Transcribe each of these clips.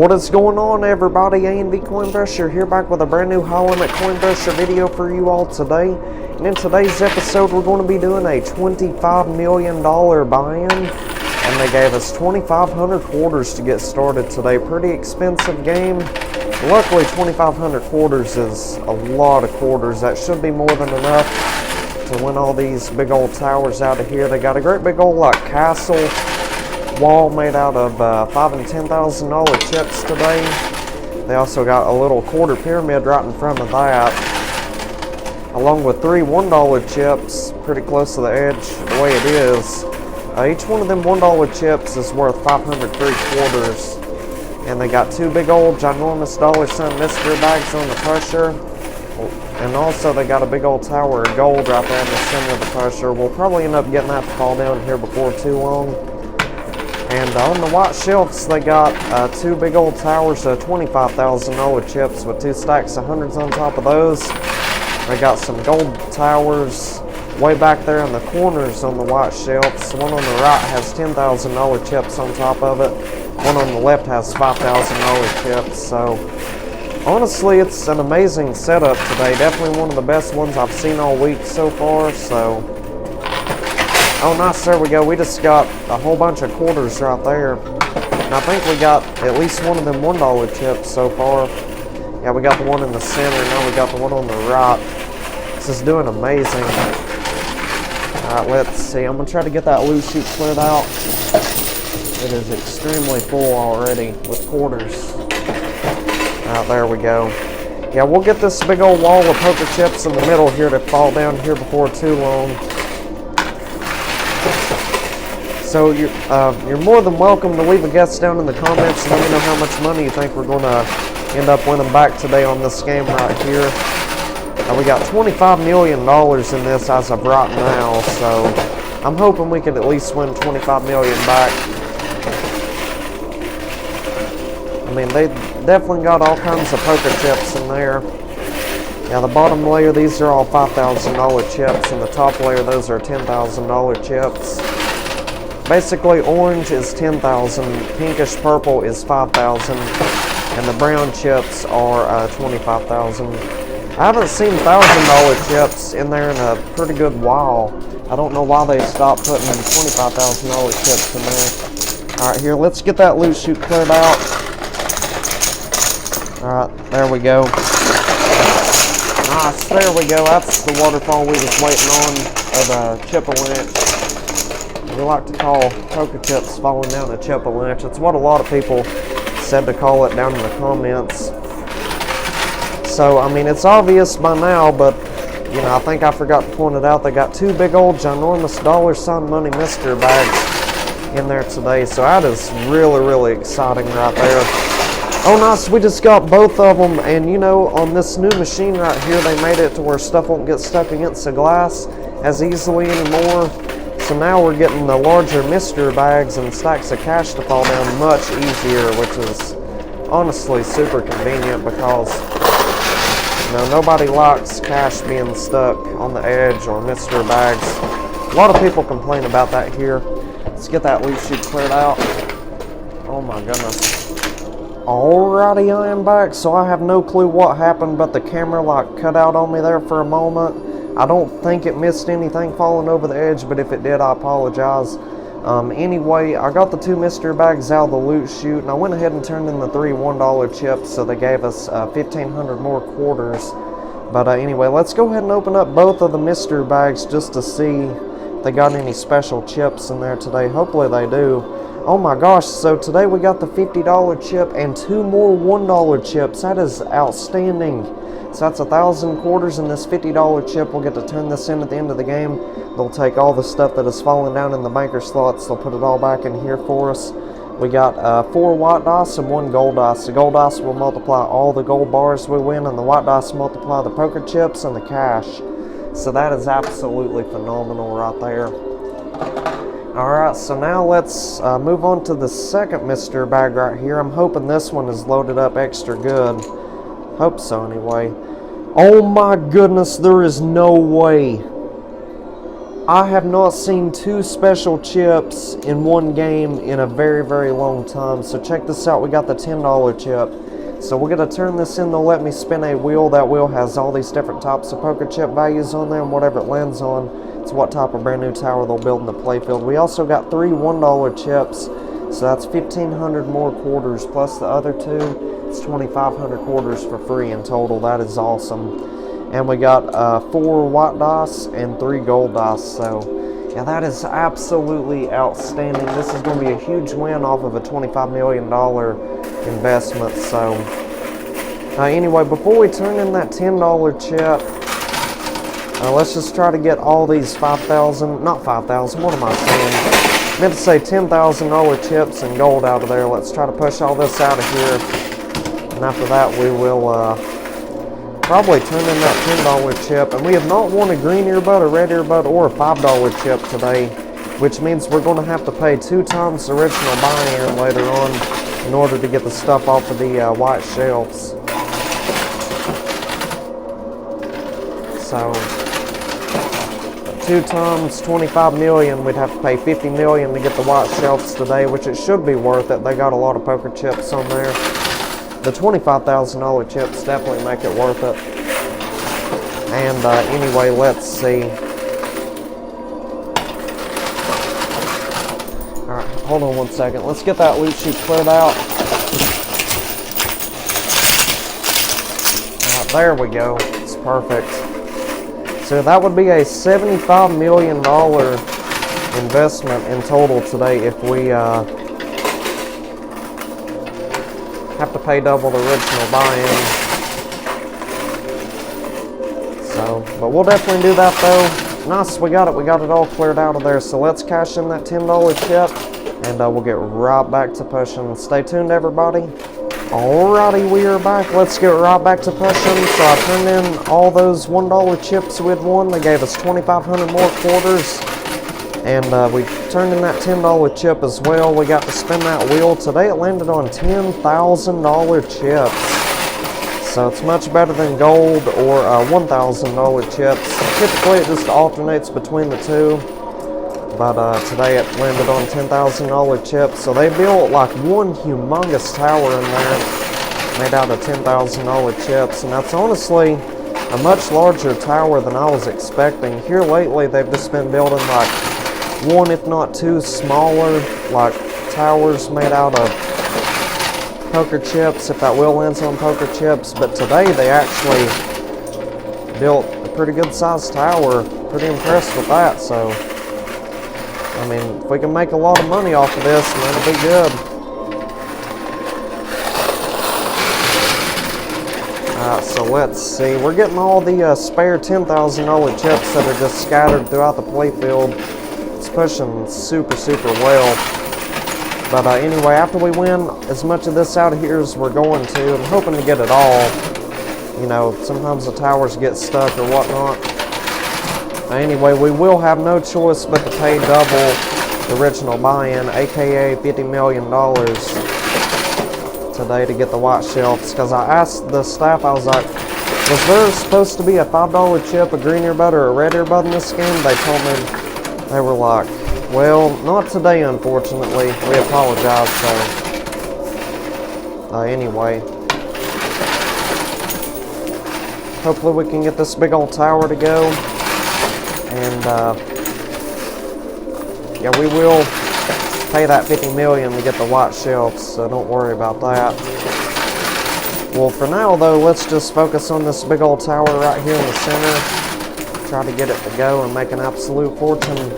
What is going on, everybody? A&V Coinbrusher here, back with a brand new high limit Coinbrusher video for you all today. And in today's episode, we're going to be doing a $25 million buy-in, and they gave us 2,500 quarters to get started today. Pretty expensive game. Luckily, 2,500 quarters is a lot of quarters. That should be more than enough to win all these big old towers out of here. They got a great big old castle wall made out of $5,000 and $10,000 chips today. They also got a little quarter pyramid right in front of that, along with 3 $1 chips pretty close to the edge the way it is. Each one of them $1 chips is worth 503 quarters, and they got 2 big old ginormous $sign mystery bags on the pusher, and also they got a big old tower of gold right there in the center of the pusher. We'll probably end up getting that to fall down here before too long. And on the white shelves, they got 2 big old towers of $25,000 chips with 2 stacks of hundreds on top of those. They got some gold towers way back there in the corners on the white shelves. One on the right has $10,000 chips on top of it. One on the left has $5,000 chips. So honestly, it's an amazing setup today. Definitely one of the best ones I've seen all week so far. So. Oh, nice, there we go. We just got a whole bunch of quarters right there. And I think we got at least one of them $1 chips so far. Yeah, we got the one in the center. Now we got the one on the right. This is doing amazing. Alright, let's see. I'm going to try to get that loose chute cleared out. It is extremely full already with quarters. Alright, there we go. Yeah, we'll get this big old wall of poker chips in the middle here to fall down here before too long. So you're more than welcome to leave a guess down in the comments and let me know how much money you think we're going to end up winning back today on this game right here. We got $25 million in this as of right now, so I'm hoping we could at least win $25 million back. I mean, they definitely got all kinds of poker chips in there. Yeah, the bottom layer, these are all $5,000 chips, and the top layer, those are $10,000 chips. Basically, orange is 10,000, pinkish purple is 5,000, and the brown chips are 25,000. I haven't seen $1,000 chips in there in a pretty good while. I don't know why they stopped putting $25,000 chips in there. Alright, here, let's get that loose chute cleared out. Alright, there we go. Nice, there we go. That's the waterfall we was waiting on, of the chip-a-lynch. We like to call poker chips falling down a chip-a-lynch. It's what a lot of people said to call it down in the comments. So, I mean, it's obvious by now, but, you know, I think I forgot to point it out. They got 2 big old ginormous $sign money mystery bags in there today. So that is really, really exciting right there. Oh, nice. We just got both of them. And, you know, on this new machine right here, they made it to where stuff won't get stuck against the glass as easily anymore. So now we're getting the larger mystery bags and stacks of cash to fall down much easier, which is honestly super convenient because, you know, nobody likes cash being stuck on the edge or mystery bags. A lot of people complain about that here. Let's get that loose chute cleared out. Oh my goodness. Alrighty, I am back. So I have no clue what happened, but the camera cut out on me there for a moment. I don't think it missed anything falling over the edge, but if it did, I apologize. Anyway, I got the 2 mystery bags out of the loot chute, and I went ahead and turned in the 3 $1 chips, so they gave us 1,500 more quarters. But anyway, let's go ahead and open up both of the mystery bags just to see if they got any special chips in there today. Hopefully they do. Oh my gosh, so today we got the $50 chip and 2 more $1 chips. That is outstanding. So that's 1,000 quarters in this $50 chip. We'll get to turn this in at the end of the game. They'll take all the stuff that is falling down in the banker slots. They'll put it all back in here for us. We got 4 white dice and 1 gold dice. The gold dice will multiply all the gold bars we win, and the white dice multiply the poker chips and the cash. So that is absolutely phenomenal right there. Alright, so now let's move on to the second mystery bag right here. I'm hoping this one is loaded up extra good. Hope so anyway. Oh my goodness, there is no way. I have not seen 2 special chips in one game in a very, very long time. So check this out. We got the $10 chip. So we're going to turn this in. They'll let me spin a wheel. That wheel has all these different types of poker chip values on there, and whatever it lands on, it's what type of brand new tower they'll build in the playfield. We also got 3 $1 chips. So that's 1,500 more quarters, plus the other 2. It's 2,500 quarters for free in total. That is awesome. And we got 4 white dice and 3 gold dice. So, yeah, that is absolutely outstanding. This is going to be a huge win off of a $25 million investment. So, anyway, before we turn in that $10 chip, let's just try to get all these 5,000, not 5,000, what am I saying? I meant to say $10,000 chips and gold out of there. Let's try to push all this out of here. And after that, we will probably turn in that $10 chip. And we have not won a green earbud, a red earbud, or a $5 chip today, which means we're going to have to pay 2 times the original buy-in later on in order to get the stuff off of the white shelves. So 2 times 25 million, we'd have to pay 50 million to get the white shelves today, which it should be worth it. They got a lot of poker chips on there. The $25,000 chips definitely make it worth it. And anyway, let's see. Alright, hold on 1 second. Let's get that loot chute cleared out. Alright, there we go. It's perfect. So that would be a $75 million investment in total today if we have to pay double the original buy-in. So, but we'll definitely do that though. Nice, we got it all cleared out of there. So let's cash in that $10 chip, and we'll get right back to pushing. Stay tuned, everybody. Alrighty, we are back. Let's get right back to pushing. So I turned in all those $1 chips we'd won. They gave us 2,500 more quarters. And we turned in that $10 chip as well. We got to spin that wheel. Today it landed on $10,000 chips. So it's much better than gold or $1,000 chips. Typically it just alternates between the two. But today it landed on $10,000 chips. So they built like one humongous tower in there made out of $10,000 chips. And that's honestly a much larger tower than I was expecting. Here lately they've just been building like 1 if not 2 smaller like towers made out of poker chips, if that wheel lands on poker chips. But today they actually built a pretty good sized tower. Pretty impressed with that. So I mean, if we can make a lot of money off of this, then it'll be good. Alright, so let's see. We're getting all the spare $10,000 chips that are just scattered throughout the playfield. It's pushing super, super well. But anyway, after we win as much of this out of here as we're going to, I'm hoping to get it all. You know, sometimes the towers get stuck or whatnot. Anyway, we will have no choice but to pay double the original buy-in, aka $50 million today to get the white shelves. Because I asked the staff, I was like, was there supposed to be a $5 chip, a green earbud, or a red earbud in this game? They told me, they were like, well, not today, unfortunately. We apologize, so anyway. Hopefully we can get this big old tower to go. And yeah, we will pay that $50 million to get the white shelves, so don't worry about that. Well, for now though, let's just focus on this big old tower right here in the center. Try to get it to go and make an absolute fortune.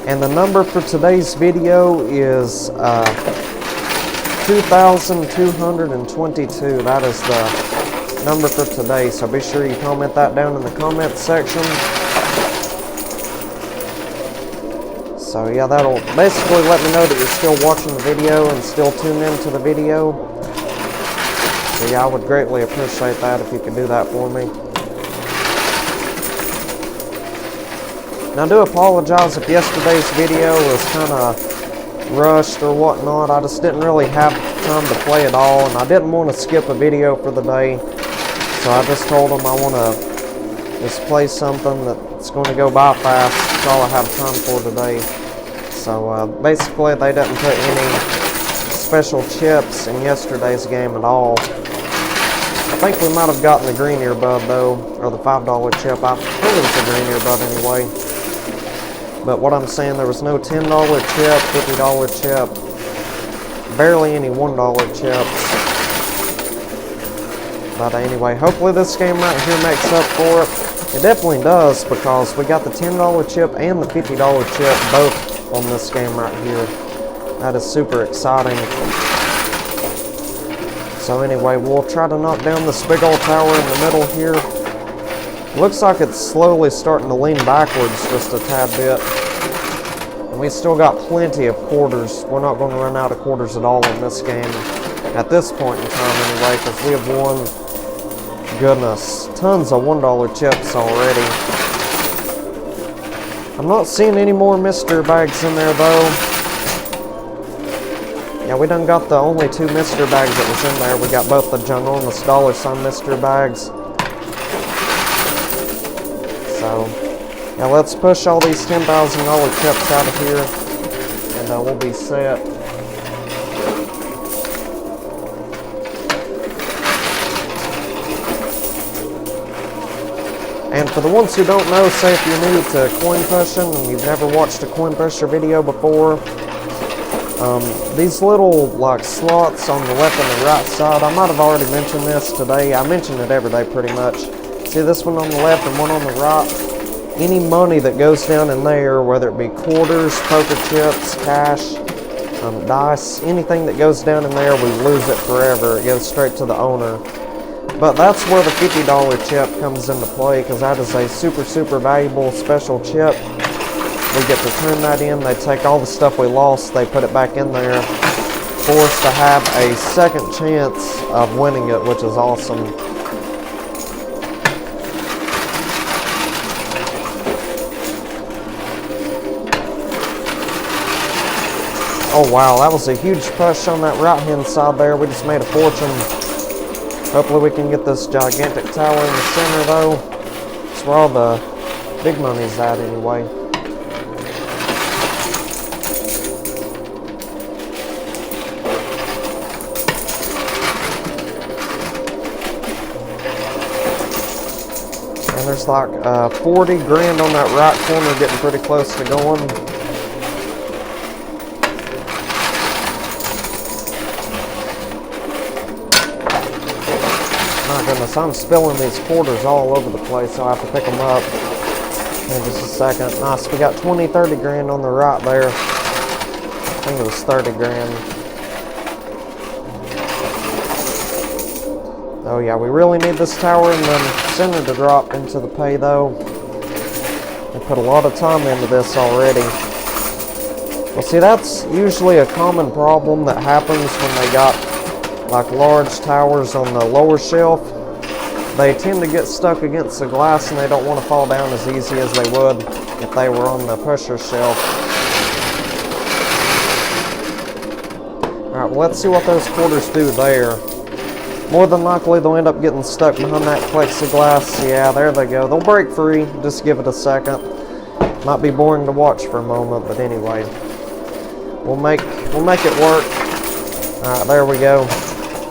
And the number for today's video is 2,222. That is the number for today, so be sure you comment that down in the comments section. So yeah, that'll basically let me know that you're still watching the video and still tuned into the video. So yeah, I would greatly appreciate that if you could do that for me. Now I do apologize if yesterday's video was kind of rushed or whatnot. I just didn't really have time to play it all, and I didn't want to skip a video for the day. So I just told them I want to just play something that It's going to go by fast. That's all I have time for today. So basically they didn't put any special chips in yesterday's game at all. I think we might have gotten the green earbud though, or the $5 chip. I think it was the green earbud anyway. But what I'm saying, there was no $10 chip, $50 chip, barely any $1 chips. But anyway, hopefully this game right here makes up for it. It definitely does, because we got the $10 chip and the $50 chip both on this game right here. That is super exciting. So anyway, we'll try to knock down this big old tower in the middle here. Looks like it's slowly starting to lean backwards just a tad bit. And we still got plenty of quarters. We're not going to run out of quarters at all in this game at this point in time anyway, because we have won, goodness, tons of $1 chips already. I'm not seeing any more mystery bags in there though. Yeah, we done got the only 2 mystery bags that was in there. We got both the ginormous $sign mystery bags. So, yeah, let's push all these $10,000 chips out of here, and we'll be set. And for the ones who don't know, say if you're new to coin pushing and you've never watched a coin pusher video before, these little like slots on the left and the right side, I might have already mentioned this today. I mention it every day pretty much. See this one on the left and one on the right? Any money that goes down in there, whether it be quarters, poker chips, cash, dice, anything that goes down in there, we lose it forever. It goes straight to the owner. But that's where the $50 chip comes into play, because that is a super, super valuable special chip. We get to turn that in. They take all the stuff we lost, they put it back in there for us to have a second chance of winning it, which is awesome. Oh wow, that was a huge push on that right hand side there. We just made a fortune. Hopefully we can get this gigantic tower in the center though. That's where all the big money's at anyway. And there's like 40 grand on that right corner, getting pretty close to going. My goodness, I'm spilling these quarters all over the place, so I have to pick them up in just a second. Nice, we got 20, 30 grand on the right there. I think it was 30 grand. Oh yeah, we really need this tower in the center to drop into the pay though. We put a lot of time into this already. Well see, that's usually a common problem that happens when they got like large towers on the lower shelf. They tend to get stuck against the glass and they don't want to fall down as easy as they would if they were on the pusher shelf. Alright, well let's see what those quarters do there. More than likely they'll end up getting stuck behind that plexiglass. Yeah, there they go. They'll break free. Just give it a second. Might be boring to watch for a moment, but anyway. We'll make it work. Alright, there we go.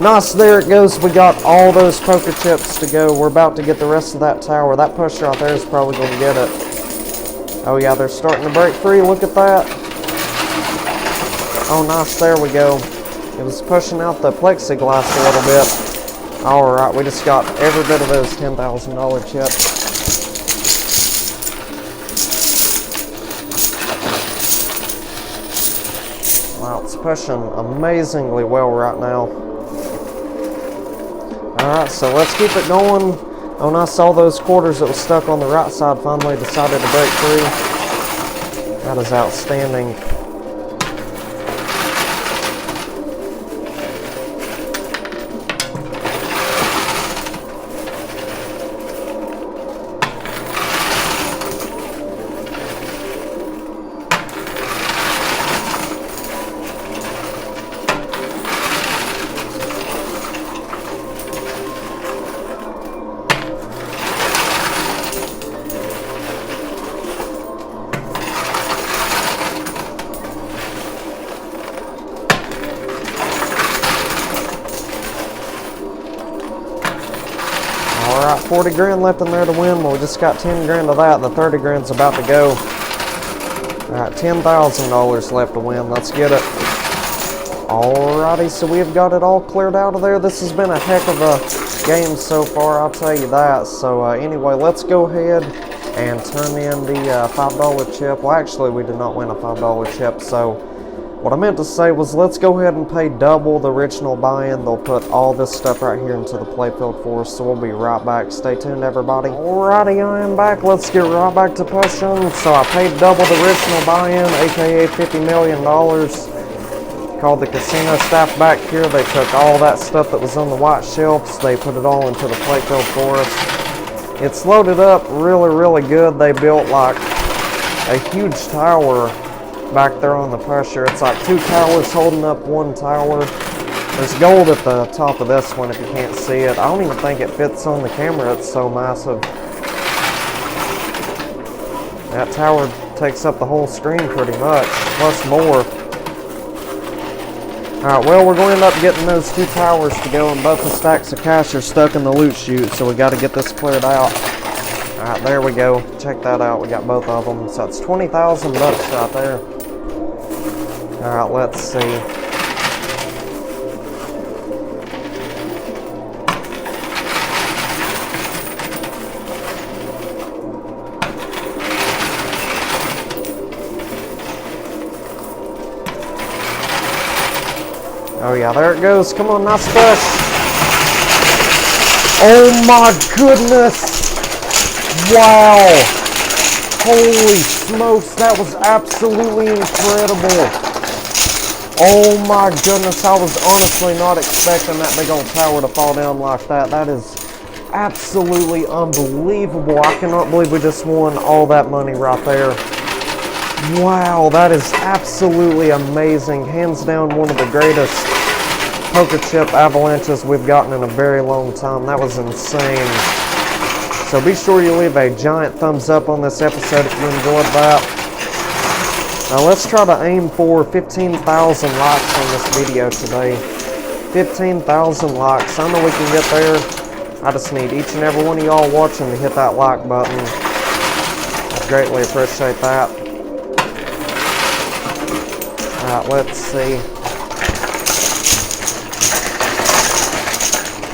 Nice, there it goes. We got all those poker chips to go. We're about to get the rest of that tower. That pusher out there is probably going to get it. Oh yeah, they're starting to break free. Look at that. Oh nice, there we go. It was pushing out the plexiglass a little bit. Alright, we just got every bit of those $10,000 chips. Wow, it's pushing amazingly well right now. Alright, so let's keep it going. Oh, and I saw those quarters that was stuck on the right side finally decided to break free. That is outstanding. Alright, 40 grand left in there to win. Well, we just got 10 grand of that. The 30 grand's about to go. Alright, $10,000 left to win. Let's get it. Alrighty, so we've got it all cleared out of there. This has been a heck of a game so far, I'll tell you that. So anyway, let's go ahead and turn in the $5 chip. Well, actually, we did not win a $5 chip, so what I meant to say was let's go ahead and pay double the original buy-in. They'll put all this stuff right here into the playfield for us, so we'll be right back. Stay tuned, everybody. Alrighty, I am back. Let's get right back to pushing. So I paid double the original buy-in, aka $50 million. Called the casino staff back here. They took all that stuff that was on the white shelves. They put it all into the playfield for us. It's loaded up really, really good. They built like a huge tower back there on the pressure. It's like 2 towers holding up 1 tower. There's gold at the top of this one if you can't see it. I don't even think it fits on the camera. It's so massive. That tower takes up the whole screen pretty much, plus more. Alright, well, we're going to end up getting those 2 towers to go, and both the stacks of cash are stuck in the loot chute, so we got to get this cleared out. Alright, there we go. Check that out. We got both of them. So it's 20,000 bucks right there. Alright, let's see. Oh yeah, there it goes. Come on, nice push. Oh my goodness. Wow. Holy smokes, that was absolutely incredible. Oh my goodness, I was honestly not expecting that big old tower to fall down like that. That is absolutely unbelievable. I cannot believe we just won all that money right there. Wow, that is absolutely amazing. Hands down one of the greatest poker chip avalanches we've gotten in a very long time. That was insane. So be sure you leave a giant thumbs up on this episode if you enjoyed that. Now let's try to aim for 15,000 likes on this video today. 15,000 likes. I know we can get there. I just need each and every one of y'all watching to hit that like button. I greatly appreciate that. Alright, let's see.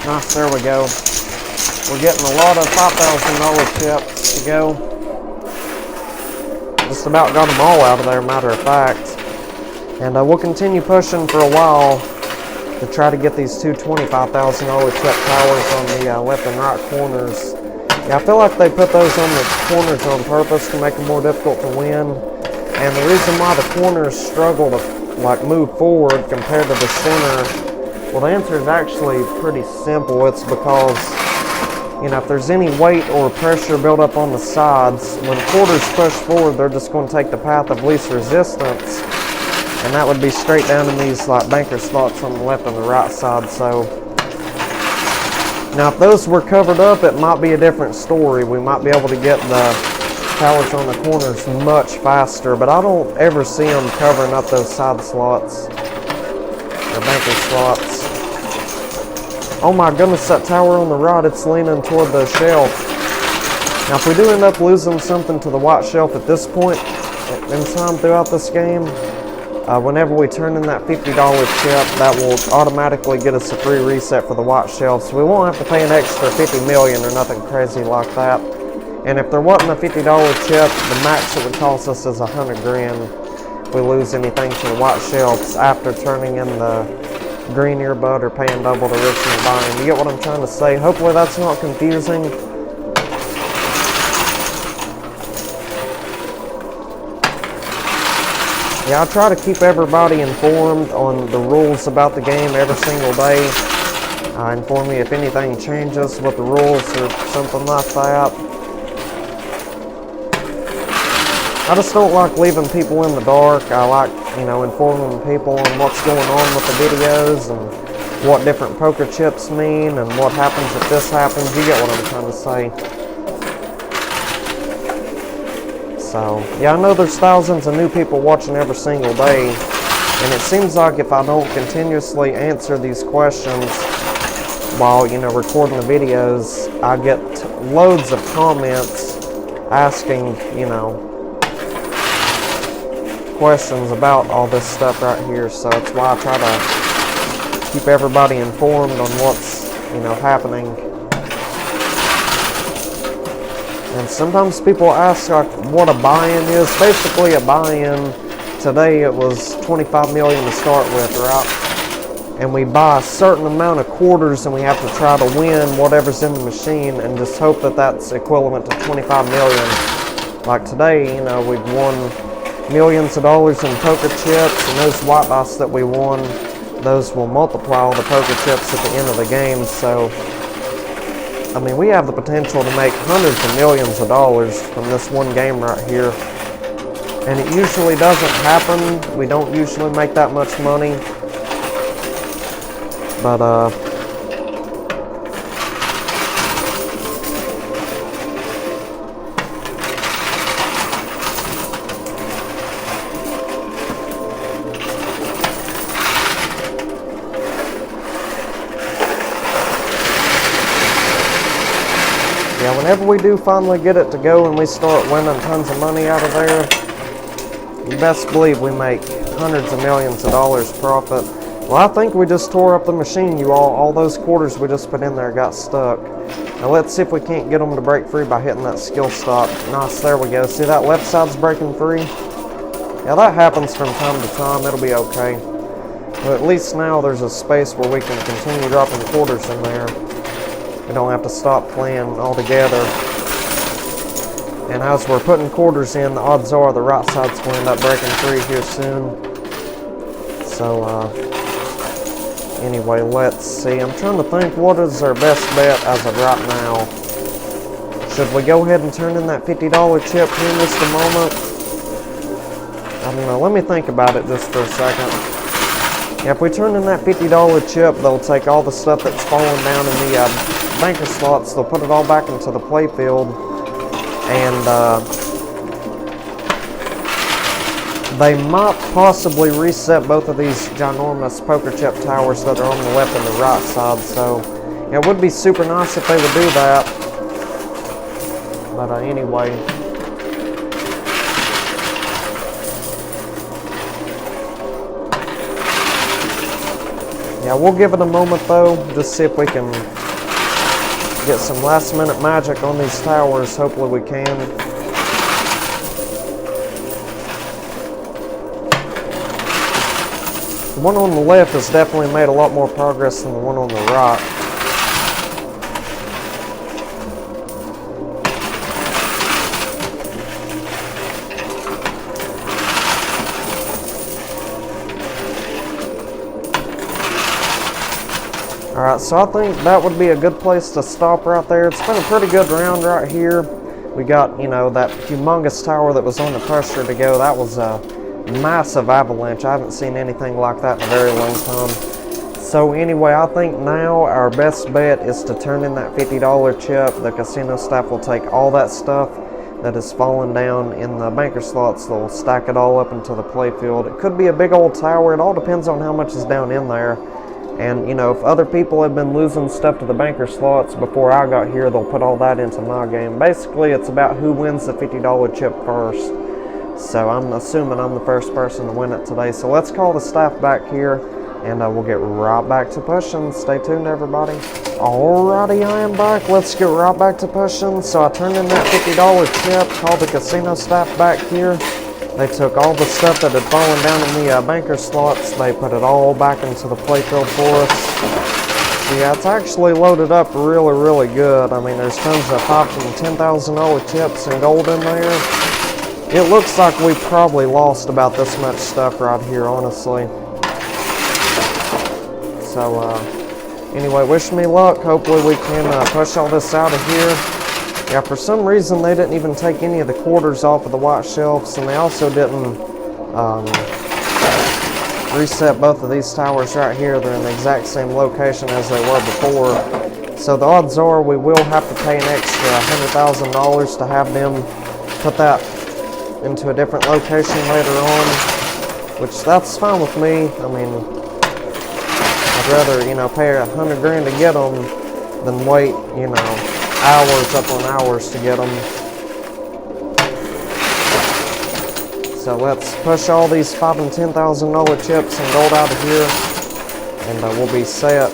Nice, there we go. We're getting a lot of $5,000 chips to go. Just about got them all out of there, matter of fact. And we'll continue pushing for a while to try to get these 2 $25,000 chip towers on the left and right corners. Yeah, I feel like they put those on the corners on purpose to make them more difficult to win. And the reason why the corners struggle to like move forward compared to the center, well, the answer is actually pretty simple. It's because, you know, if there's any weight or pressure built up on the sides, when quarters push forward, they're just going to take the path of least resistance, and that would be straight down in these like banker slots on the left and the right side. So now if those were covered up, it might be a different story. We might be able to get the towers on the corners much faster, but I don't ever see them covering up those side slots or banker slots. Oh my goodness, that tower on the right, it's leaning toward the shelf. Now if we do end up losing something to the white shelf at this point in time throughout this game, whenever we turn in that $50 chip, that will automatically get us a free reset for the white shelf, so we won't have to pay an extra $50 million or nothing crazy like that. And if there wasn't a $50 chip, the max it would cost us is 100 grand if we lose anything to the white shelves after turning in the green earbud or paying double the original buy-in. You get what I'm trying to say? Hopefully that's not confusing. Yeah, I try to keep everybody informed on the rules about the game every single day. Inform me if anything changes with the rules or something like that. I just don't like leaving people in the dark. I like, you know, informing people on what's going on with the videos and what different poker chips mean and what happens if this happens. You get what I'm trying to say. So, yeah, I know there's thousands of new people watching every single day, and it seems like if I don't continuously answer these questions, while, you know, recording the videos, I get loads of comments asking, you know, questions about all this stuff right here. So that's why I try to keep everybody informed on what's, you know, happening. And sometimes people ask like what a buy-in is. Basically a buy-in, today it was 25 million to start with, right? And we buy a certain amount of quarters and we have to try to win whatever's in the machine and just hope that that's equivalent to 25 million. Like today, you know, we've won millions of dollars in poker chips, and those white dice that we won, those will multiply all the poker chips at the end of the game. So, I mean, we have the potential to make hundreds of millions of dollars from this one game right here. And it usually doesn't happen. We don't usually make that much money. But, yeah, whenever we do finally get it to go and we start winning tons of money out of there, you best believe we make hundreds of millions of dollars profit. Well, I think we just tore up the machine, you all. All those quarters we just put in there got stuck. Now let's see if we can't get them to break free by hitting that skill stop. Nice, there we go. See that left side's breaking free? Yeah, that happens from time to time. It'll be okay. But at least now there's a space where we can continue dropping quarters in there. We don't have to stop playing altogether. And as we're putting quarters in, the odds are the right side's going to end up breaking free here soon. So, anyway, let's see. I'm trying to think what is our best bet as of right now. Should we go ahead and turn in that $50 chip here in just a moment? I don't know. Let me think about it just for a second. Yeah, if we turn in that $50 chip, they'll take all the stuff that's fallen down in the banker slots. They'll put it all back into the playfield. And, they might possibly reset both of these ginormous poker chip towers that are on the left and the right side. So, yeah, it would be super nice if they would do that. But anyway. Yeah, we'll give it a moment though, just see if we can get some last minute magic on these towers. Hopefully we can. The one on the left has definitely made a lot more progress than the one on the right. Alright, so I think that would be a good place to stop right there. It's been a pretty good round right here. We got, you know, that humongous tower that was on the pressure to go. That was a massive avalanche. I haven't seen anything like that in a very long time. So anyway, I think now our best bet is to turn in that $50 chip. The casino staff will take all that stuff that has fallen down in the banker slots. They'll stack it all up into the playfield. It could be a big old tower. It all depends on how much is down in there. And, you know, if other people have been losing stuff to the banker slots before I got here, they'll put all that into my game. Basically, it's about who wins the $50 chip first. So I'm assuming I'm the first person to win it today. So let's call the staff back here, and we'll get right back to pushing. Stay tuned, everybody. Alrighty, I am back. Let's get right back to pushing. So I turned in that $50 chip, called the casino staff back here. They took all the stuff that had fallen down in the banker slots. They put it all back into the playfield for us. So yeah, it's actually loaded up really, really good. I mean, there's tons of $5,000 and $10,000 chips and gold in there. It looks like we probably lost about this much stuff right here, honestly. So, anyway, wish me luck. Hopefully we can push all this out of here. Yeah, for some reason they didn't even take any of the quarters off of the white shelves, and they also didn't reset both of these towers right here. They're in the exact same location as they were before. So the odds are we will have to pay an extra $100,000 to have them put that into a different location later on, which that's fine with me. I mean, I I'd rather, you know, pay 100 grand to get them than wait, you know, hours upon hours to get them. So let's push all these $5,000 and $10,000 chips and gold out of here, and we'll be set.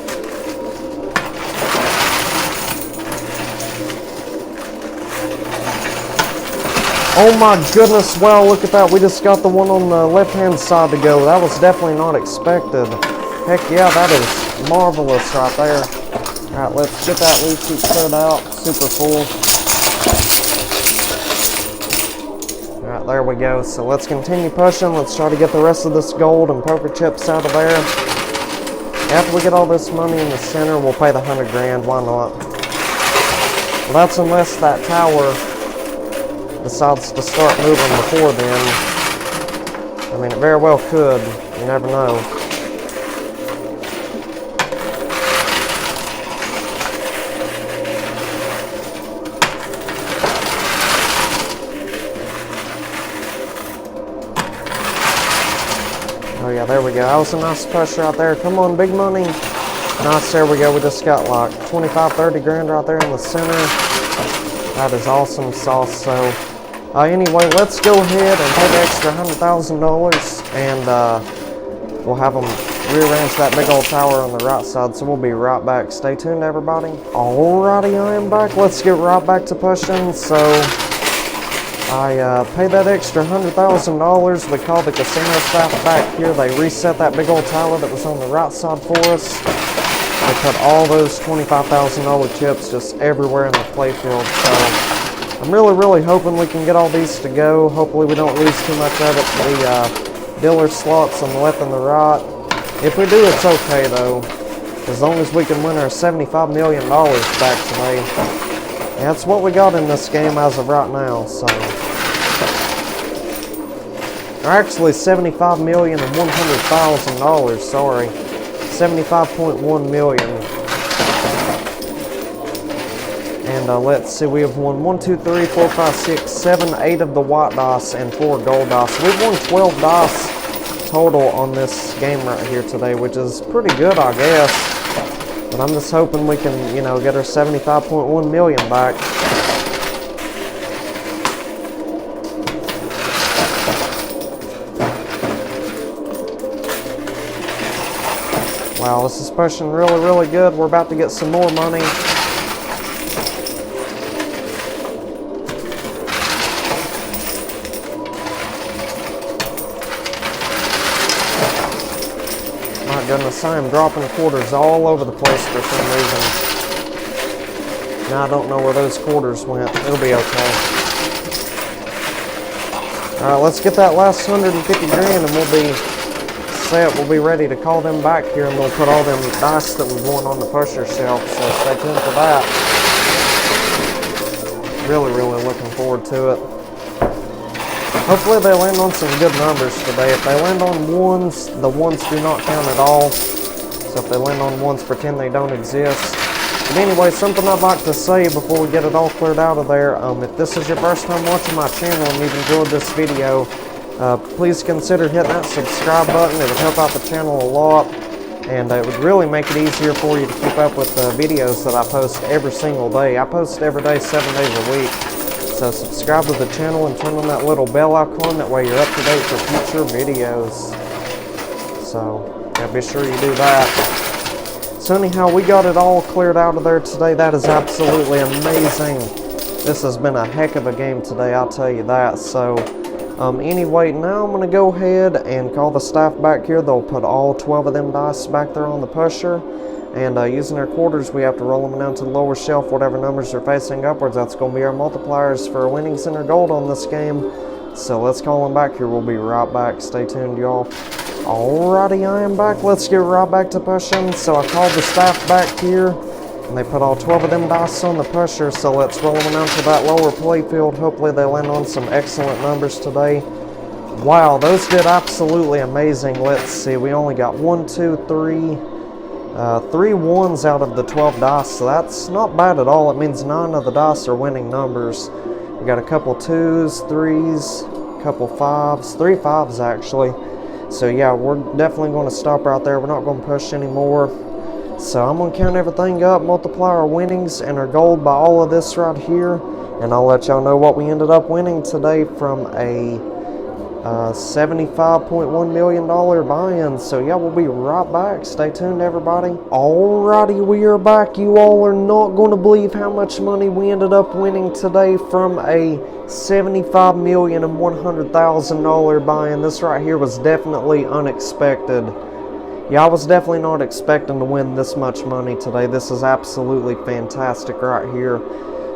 Oh my goodness, wow, look at that. We just got the one on the left-hand side to go. That was definitely not expected. Heck yeah, that is marvelous right there. Alright, let's get that leaf sheet cleared out. Super full. Alright, there we go. So let's continue pushing. Let's try to get the rest of this gold and poker chips out of there. After we get all this money in the center, we'll pay the 100 grand. Why not? Well, that's unless that tower decides to start moving before then. I mean, it very well could. You never know. Oh yeah, there we go. That was a nice push right there. Come on, big money. Nice, there we go. We just got like 25, 30 grand right there in the center. That is awesome sauce. So anyway, let's go ahead and pay the extra $100,000 and we'll have them rearrange that big old tower on the right side. So we'll be right back. Stay tuned, everybody. Alrighty, I am back. Let's get right back to pushing. So I paid that extra $100,000. We called the casino staff back here. They reset that big old tower that was on the right side for us. They put all those $25,000 chips just everywhere in the playfield. So I'm really hoping we can get all these to go. Hopefully we don't lose too much of it to the dealer slots on the left and the right. If we do, it's okay though, as long as we can win our $75 million back today. And that's what we got in this game as of right now. So, or actually $75,100,000. Sorry, 75.1 million. And let's see, we have won 1, 2, 3, 4, 5, 6, 7, 8 of the white dice and 4 gold dice. So we've won 12 dice total on this game right here today, which is pretty good, I guess. But I'm just hoping we can, you know, get our 75.1 million back. Wow, this is pushing really good. We're about to get some more money. My goodness, I am dropping quarters all over the place for some reason. Now I don't know where those quarters went. It'll be okay. Alright, let's get that last 150 grand and we'll be set. We'll be ready to call them back here and we'll put all them dice that we won on the pusher shelf. So stay tuned for that. Really looking forward to it. Hopefully they land on some good numbers today. If they land on ones, the ones do not count at all. So if they land on ones, pretend they don't exist. But anyway, something I'd like to say before we get it all cleared out of there. If this is your first time watching my channel and you've enjoyed this video, please consider hitting that subscribe button. It would help out the channel a lot. And it would really make it easier for you to keep up with the videos that I post every single day. I post every day, 7 days a week. So subscribe to the channel and turn on that little bell icon. That way you're up to date for future videos. So yeah, be sure you do that. So anyhow, we got it all cleared out of there today. That is absolutely amazing. This has been a heck of a game today, I'll tell you that. So anyway, now I'm going to go ahead and call the staff back here. They'll put all 12 of them dice back there on the pusher. And using our quarters, we have to roll them down to the lower shelf, whatever numbers are facing upwards. That's going to be our multipliers for winnings and our gold on this game. So let's call them back here. We'll be right back. Stay tuned, y'all. Alrighty, I am back. Let's get right back to pushing. So I called the staff back here, and they put all 12 of them dice on the pusher. So let's roll them down to that lower playfield. Hopefully they land on some excellent numbers today. Wow, those did absolutely amazing. Let's see, we only got 1, 2, 3... 3 ones out of the 12 dice, so that's not bad at all. It means 9 of the dice are winning numbers. We got a couple 2s, 3s, a couple 5s, 3 5s actually, So yeah, we're definitely going to stop right there. We're not going to push anymore. So I'm going to count everything up, multiply our winnings and our gold by all of this right here, and I'll let y'all know what we ended up winning today from a $75.1 million buy-in. So yeah, we'll be right back. Stay tuned, everybody. Alrighty, we are back. You all are not going to believe how much money we ended up winning today from a $75,100,000 buy-in. This right here was definitely unexpected. Yeah, I was definitely not expecting to win this much money today. This is absolutely fantastic right here.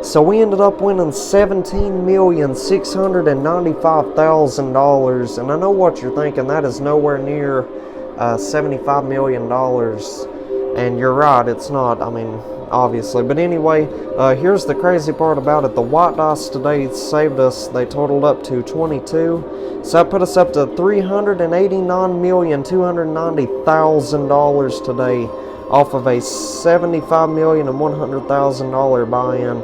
So we ended up winning $17,695,000, and I know what you're thinking, that is nowhere near $75 million, and you're right, it's not, I mean, obviously. But anyway, here's the crazy part about it. The white dice today saved us. They totaled up to 22, so that put us up to $389,290,000 today off of a $75,100,000 buy-in.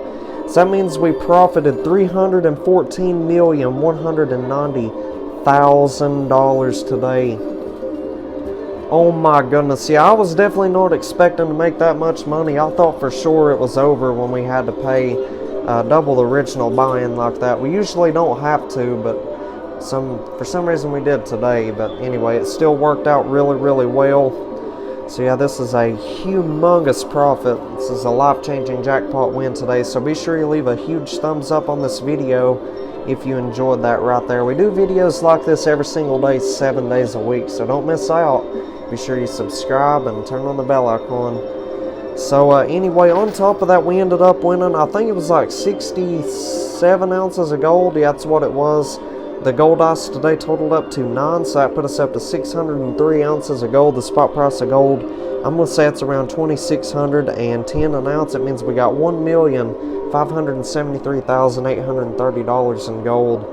So that means we profited $314,190,000 today. Oh my goodness. Yeah, I was definitely not expecting to make that much money. I thought for sure it was over when we had to pay double the original buy-in like that. We usually don't have to, but for some reason we did today. But anyway, it still worked out really, really well. So yeah, this is a humongous profit. This is a life-changing jackpot win today. So be sure you leave a huge thumbs up on this video if you enjoyed that right there. We do videos like this every single day, 7 days a week. So don't miss out. Be sure you subscribe and turn on the bell icon. So anyway, on top of that, we ended up winning, I think it was like 67 ounces of gold. Yeah, that's what it was. The gold dice today totaled up to 9, so that put us up to 603 ounces of gold. The spot price of gold, I'm going to say it's around $2,610 an ounce. It means we got $1,573,830 in gold.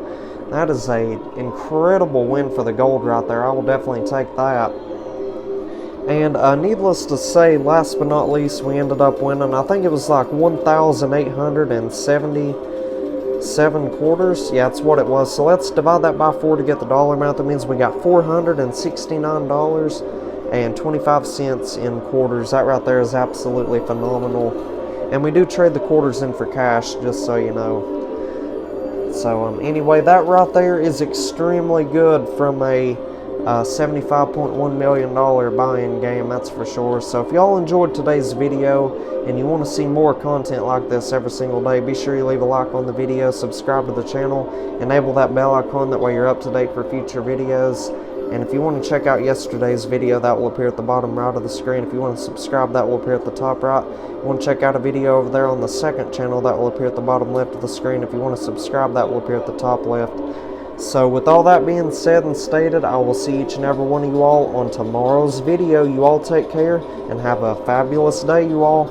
That is an incredible win for the gold right there. I will definitely take that. And needless to say, last but not least, we ended up winning, I think it was like 1,877 quarters. Yeah, that's what it was. So let's divide that by 4 to get the dollar amount. That means we got $469.25 in quarters. That right there is absolutely phenomenal. And we do trade the quarters in for cash, just so you know. So anyway, that right there is extremely good from a $75.1 million buy-in game, that's for sure. So if y'all enjoyed today's video and you want to see more content like this every single day, be sure you leave a like on the video, subscribe to the channel, enable that bell icon, that way you're up to date for future videos. And if you want to check out yesterday's video, that will appear at the bottom right of the screen. If you want to subscribe, that will appear at the top right. If you want to check out a video over there on the second channel, that will appear at the bottom left of the screen. If you want to subscribe, that will appear at the top left. So with all that being said and stated, I will see each and every one of you all on tomorrow's video. You all take care and have a fabulous day, you all.